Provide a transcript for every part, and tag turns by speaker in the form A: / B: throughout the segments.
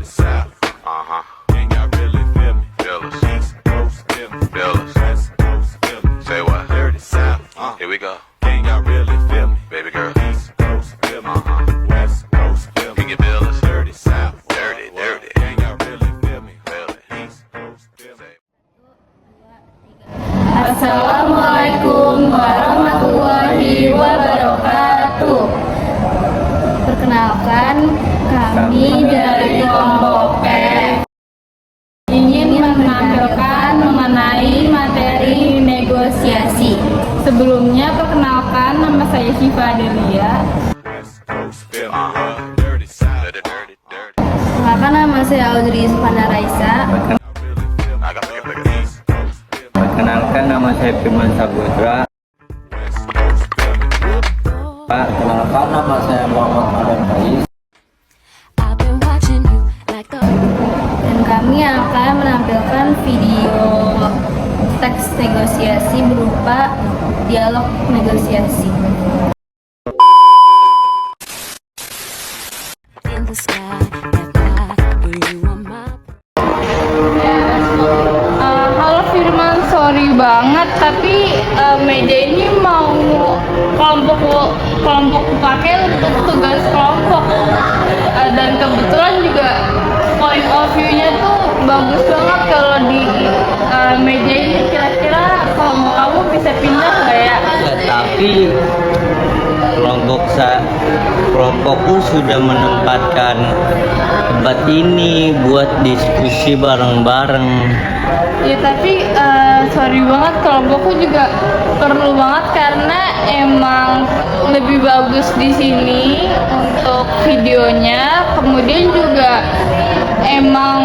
A: dirty south. Can y'all really feel me? Feel us. East Coast feel me. Feel us. West Coast feel me. Say what? Dirty south. Here we go. Can y'all really feel me? Baby girl. East Coast feel me. West Coast feel me. Can you feel us? Dirty south. Dirty, dirty. Can y'all really feel me? Feel it. East Coast feel me.
B: Assalamualaikum warahmatullahi wabarakatuh. Perkenalkan, kami dari kelompok F ingin menampilkan mengenai materi negosiasi. Sebelumnya, perkenalkan, nama saya Syifa Delia.
A: West Coast feel me. Dirty south. Dirty, dirty, dirty.
B: Perkenalkan, nama saya Audrey Supanda Raisa.
A: Agak pikir-pikir. East Coast feel me.
C: Perkenalkan, nama saya Firman Saputra.
A: West Coast feel me.
C: Pak, kenalkan, nama saya Muhammad Adam Faiz.
D: I've been watching you like the
B: Dan kami akan menampilkan video teks negosiasi berupa dialog negosiasi.
D: in the sky that night when you were my
B: Halo Firman, sorry banget tapi meja ini mau kelompokku pakai untuk tugas kelompok. Dan kebetulan juga point of view-nya tuh bagus banget kalau di meja ini. Kira-kira kalau kamu bisa pindah nggak ya?
C: Ya, tapi kelompokku sudah menempatkan tempat ini buat diskusi bareng-bareng.
B: Ya tapi sorry banget, kelompokku juga perlu banget karena emang lebih bagus di sini untuk videonya. Kemudian juga emang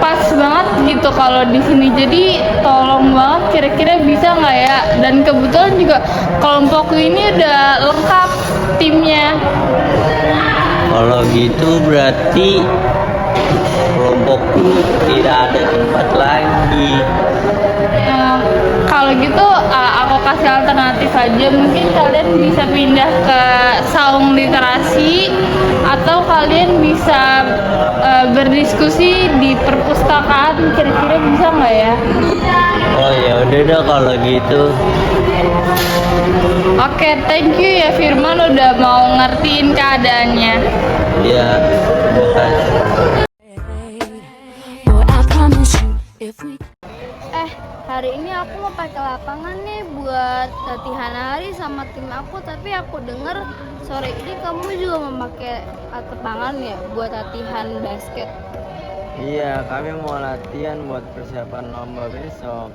B: pas banget gitu kalau di sini. Jadi tolong banget, kira-kira bisa nggak ya? Dan kebetulan juga kelompokku ini udah lengkap timnya.
C: Kalau gitu berarti kelompokku tidak ada tempat lagi.
B: Kalau gitu aku kasih alternatif aja, mungkin kalian bisa pindah ke saung literasi atau kalian bisa berdiskusi di perpustakaan. Kira-kira bisa nggak ya?
C: Oh ya udah dah kalau gitu.
B: Oke, thank you ya Firman udah mau ngertiin keadaannya.
C: Ya, terima kasih.
D: boy, I promise you if we
B: Hari ini aku mau pakai lapangan nih buat latihan lari sama tim aku, tapi aku denger sore ini kamu juga memakai lapangan ya buat latihan basket.
C: Iya, kami mau latihan buat persiapan lomba besok.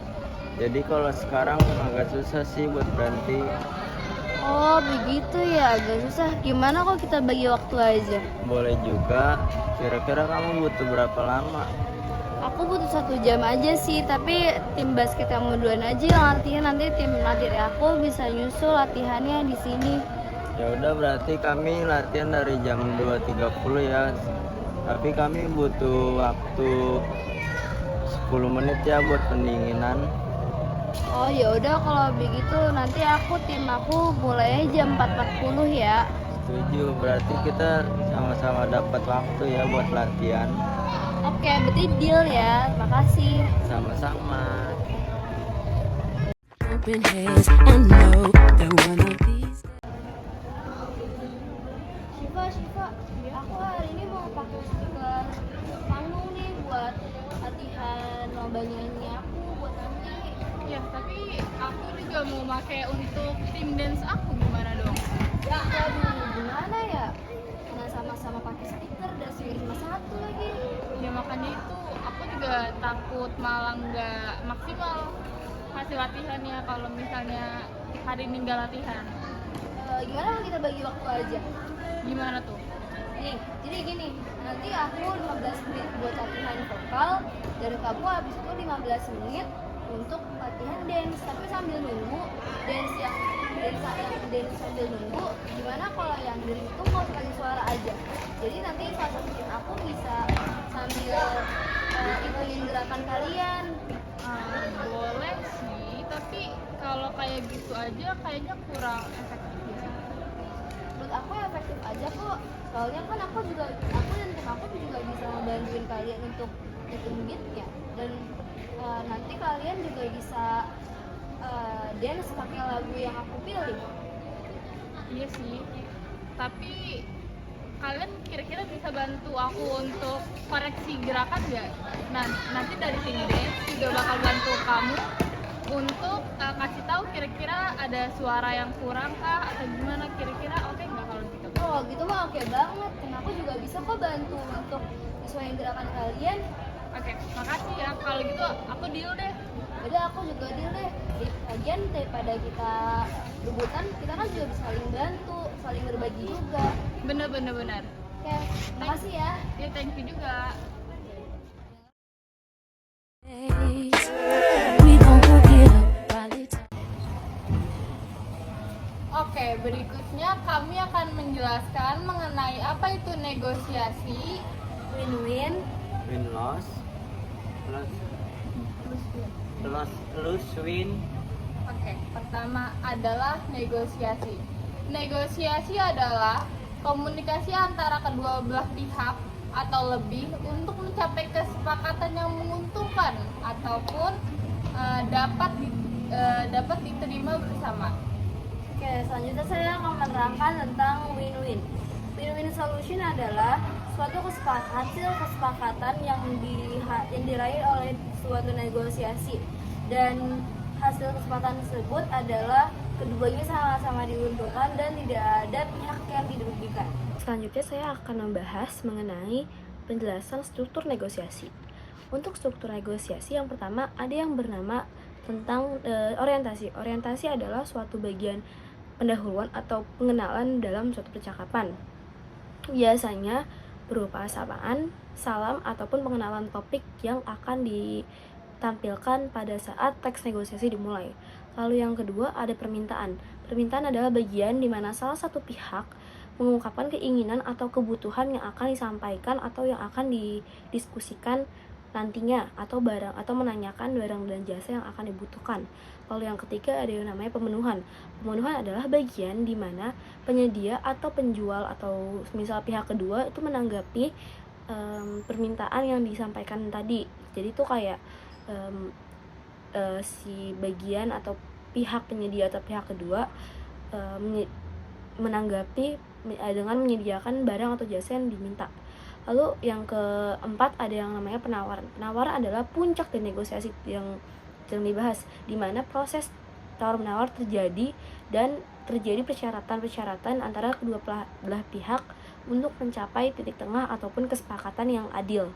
C: Jadi kalau sekarang agak susah sih buat berhenti.
B: Oh begitu ya, agak susah. Gimana kalau kita bagi waktu aja?
C: Boleh juga. Kira-kira kamu butuh berapa lama?
B: Aku butuh 1 jam aja sih, tapi tim basket kamu duluan aja yang latihan, nanti tim latih aku bisa nyusul latihannya di sini.
C: Ya udah berarti kami latihan dari jam 2.30 ya. Tapi kami butuh waktu 10 menit ya buat pendinginan.
B: Oh ya udah kalau begitu nanti tim aku mulai jam 4.40 ya.
C: Setuju, berarti kita sama-sama dapat waktu ya buat latihan.
B: Oke, berarti deal ya. Makasih.
C: Sama-sama.
D: open hands and know that one of these
B: Syifa, aku hari ini mau pakai stiker panggung nih buat latihan lomba nyanyi aku buat nanti. Ya, tapi aku juga mau pakai untuk tim dance aku, gimana dong? Ya, aduh, gimana ya? Karena sama-sama pakai stiker dan cuma satu lagi. Ya makanya itu aku juga takut malah nggak maksimal hasil latihannya kalau misalnya hari ini nggak latihan. Gimana kalau kita bagi waktu aja? Gimana tuh? Nih, jadi gini, nanti aku 15 menit buat latihan vokal, dari kamu habis itu 15 menit untuk latihan dance. Tapi sambil nunggu dance sambil nunggu, gimana kalau yang dari itu mau kasih suara aja? Jadi nanti salah satu tim aku bisa sambil ikutin gerakan kalian. Boleh sih, tapi kalau kayak gitu aja kayaknya kurang efektif ya. Menurut aku efektif aja kok, soalnya kan aku dan tim ngebantuin kalian untuk hitung beatnya, dan nanti kalian juga bisa dance pakai lagu yang aku pilih.
E: Iya sih, tapi kalian kira-kira bisa bantu aku untuk koreksi gerakan nggak? Nah, nanti dari sini deh juga bakal bantu kamu untuk kasih tahu kira-kira ada suara yang kurang kah atau gimana, kira-kira oke nggak kalau gitu?
B: Oh gitu mah oke banget, dan aku juga bisa kok bantu untuk sesuaiin gerakan kalian.
E: Oke, makasih ya. Kalau gitu aku deal deh.
B: Udah, aku juga deal deh. Lagian daripada kita rebutan, kita kan juga bisa saling bantu, saling berbagi juga.
E: Bener.
B: Oke, makasih ya.
E: Ya, thank you juga.
D: We gon' hook it up while it's
E: Oke, berikutnya kami akan menjelaskan mengenai apa itu negosiasi.
B: Win-win.
C: Win loss plus win.
E: Oke, pertama adalah negosiasi. Negosiasi adalah komunikasi antara kedua belah pihak atau lebih untuk mencapai kesepakatan yang menguntungkan ataupun dapat diterima bersama.
B: Oke, selanjutnya saya akan menerangkan tentang win-win. Win-win solution adalah suatu hasil kesepakatan yang diraih oleh suatu negosiasi, dan hasil kesepakatan tersebut adalah keduanya sama-sama diuntungkan dan tidak ada pihak yang dirugikan. Selanjutnya saya akan membahas mengenai penjelasan struktur negosiasi. Untuk struktur negosiasi yang pertama ada yang bernama tentang orientasi. Orientasi adalah suatu bagian pendahuluan atau pengenalan dalam suatu percakapan. Biasanya berupa sapaan, salam, ataupun pengenalan topik yang akan ditampilkan pada saat teks negosiasi dimulai. Lalu yang kedua ada permintaan. Permintaan adalah bagian di mana salah satu pihak mengungkapkan keinginan atau kebutuhan yang akan disampaikan atau yang akan didiskusikan nantinya, atau menanyakan barang dan jasa yang akan dibutuhkan. Lalu yang ketiga ada yang namanya pemenuhan. Pemenuhan adalah bagian di mana penyedia atau penjual atau misal pihak kedua itu menanggapi permintaan yang disampaikan tadi. Jadi itu kayak si bagian atau pihak penyedia atau pihak kedua menanggapi dengan menyediakan barang atau jasa yang diminta. Lalu yang keempat ada yang namanya penawaran. Penawaran adalah puncak dari negosiasi yang dibahas, di mana proses tawar-menawar terjadi dan terjadi persyaratan-persyaratan antara kedua belah pihak untuk mencapai titik tengah ataupun kesepakatan yang adil.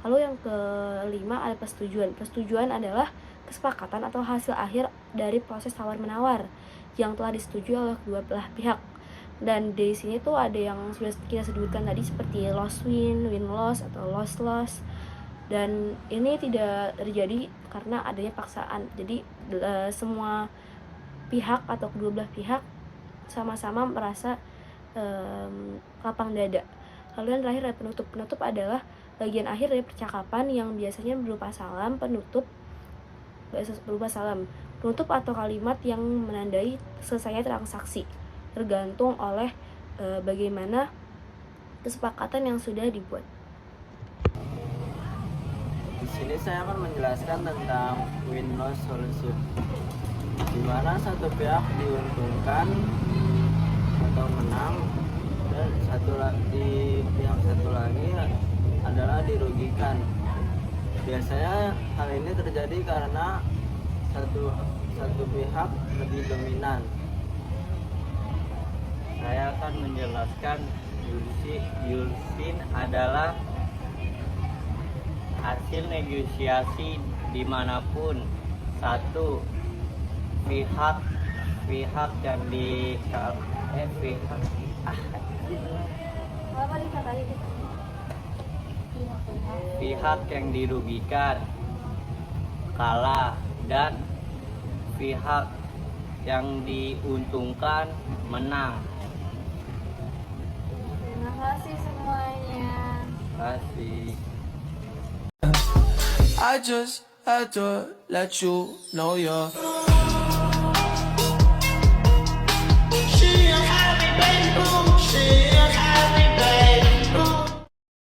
B: Lalu yang kelima ada persetujuan. Persetujuan adalah kesepakatan atau hasil akhir dari proses tawar-menawar yang telah disetujui oleh kedua belah pihak. Dan di sini tuh ada yang sudah kita sebutkan tadi seperti loss win, win loss atau loss loss. Dan ini tidak terjadi karena adanya paksaan. Jadi semua pihak atau kedua belah pihak sama-sama merasa lapang dada. Lalu yang terakhir ada penutup. Penutup adalah bagian akhir dari percakapan yang biasanya berupa salam, penutup atau kalimat yang menandai selesainya transaksi, tergantung oleh bagaimana kesepakatan yang sudah dibuat.
C: Di sini saya akan menjelaskan tentang win-loss solution, di mana satu pihak diuntungkan atau menang dan di pihak satu lagi adalah dirugikan. Biasanya hal ini terjadi karena satu pihak lebih dominan. Saya akan menjelaskan Yulsin adalah hasil negosiasi dimanapun satu pihak yang pihak yang dirugikan kalah dan pihak yang diuntungkan menang.
B: Terima kasih semuanya.
C: Terima kasih.
F: I just had to let you know you're